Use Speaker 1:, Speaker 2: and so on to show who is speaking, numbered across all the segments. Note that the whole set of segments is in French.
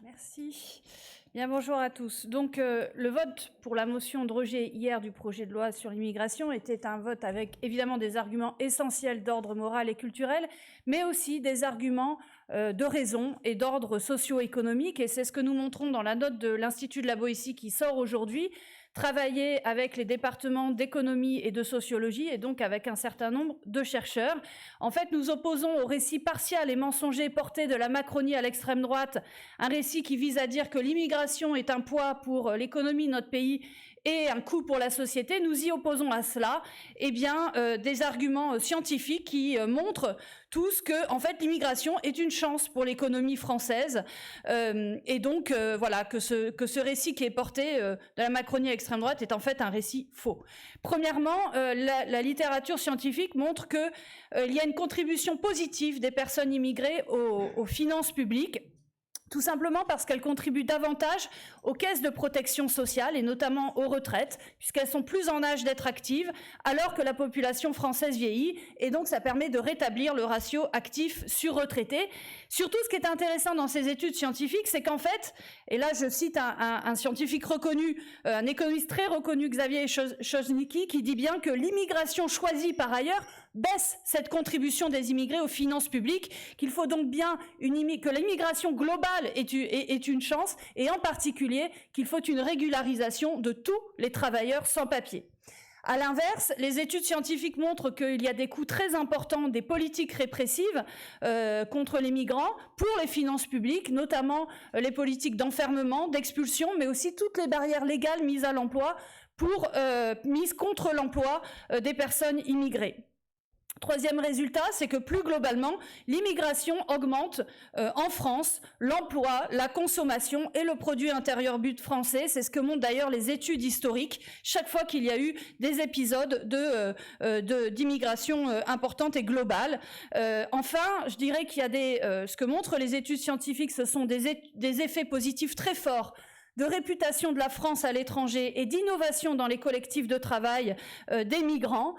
Speaker 1: Merci. Bien, bonjour à tous. Donc, le vote pour la motion de rejet hier du projet de loi sur l'immigration était un vote avec évidemment des arguments essentiels d'ordre moral et culturel, mais aussi des arguments de raison et d'ordre socio-économique. Et c'est ce que nous montrons dans la note de l'Institut de la Boétie qui sort aujourd'hui. Travailler avec les départements d'économie et de sociologie et donc avec un certain nombre de chercheurs. En fait, nous opposons au récit partial et mensonger porté de la Macronie à l'extrême droite, un récit qui vise à dire que l'immigration est un poids pour l'économie de notre pays et un coût pour la société. Nous y opposons à cela des arguments scientifiques qui montrent tous que en fait, l'immigration est une chance pour l'économie française que ce récit qui est porté de la Macronie à l'extrême droite est en fait un récit faux. Premièrement, la littérature scientifique montre qu'il y a une contribution positive des personnes immigrées aux finances publiques, tout simplement parce qu'elles contribuent davantage aux caisses de protection sociale et notamment aux retraites, puisqu'elles sont plus en âge d'être actives, alors que la population française vieillit, et donc ça permet de rétablir le ratio actif sur retraités. Surtout, ce qui est intéressant dans ces études scientifiques, c'est qu'en fait, et là je cite un scientifique reconnu, un économiste très reconnu, Xavier Chojnicki, qui dit bien que l'immigration choisie par ailleurs baisse cette contribution des immigrés aux finances publiques, qu'il faut donc bien que l'immigration globale est une chance, et en particulier qu'il faut une régularisation de tous les travailleurs sans papier. À l'inverse, les études scientifiques montrent qu'il y a des coûts très importants des politiques répressives contre les migrants pour les finances publiques, notamment les politiques d'enfermement, d'expulsion, mais aussi toutes les barrières légales mises à l'emploi mises contre l'emploi des personnes immigrées. Troisième résultat, c'est que plus globalement, l'immigration augmente en France l'emploi, la consommation et le produit intérieur brut français. C'est ce que montrent d'ailleurs les études historiques chaque fois qu'il y a eu des épisodes d'immigration importante et globale. Enfin, je dirais qu'il y a ce que montrent les études scientifiques, ce sont des effets positifs très forts de réputation de la France à l'étranger et d'innovation dans les collectifs de travail des migrants.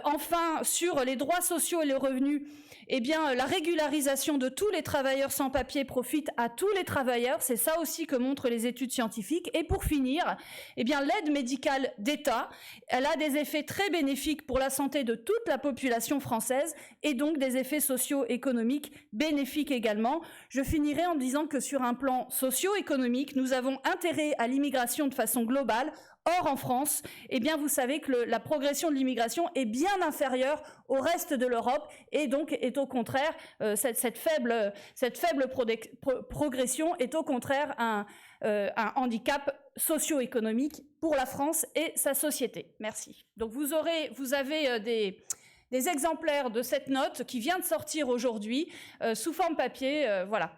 Speaker 1: Enfin, sur les droits sociaux et les revenus, la régularisation de tous les travailleurs sans papier profite à tous les travailleurs. C'est ça aussi que montrent les études scientifiques. Et pour finir, l'aide médicale d'État, elle a des effets très bénéfiques pour la santé de toute la population française et donc des effets socio-économiques bénéfiques également. Je finirai en disant que sur un plan socio-économique, nous avons intérêt à l'immigration de façon globale. Or, en France, vous savez que la progression de l'immigration est bien inférieure au reste de l'Europe et donc est au contraire, cette faible progression est au contraire un handicap socio-économique pour la France et sa société. Merci. Donc vous avez des exemplaires de cette note qui vient de sortir aujourd'hui sous forme papier. Voilà.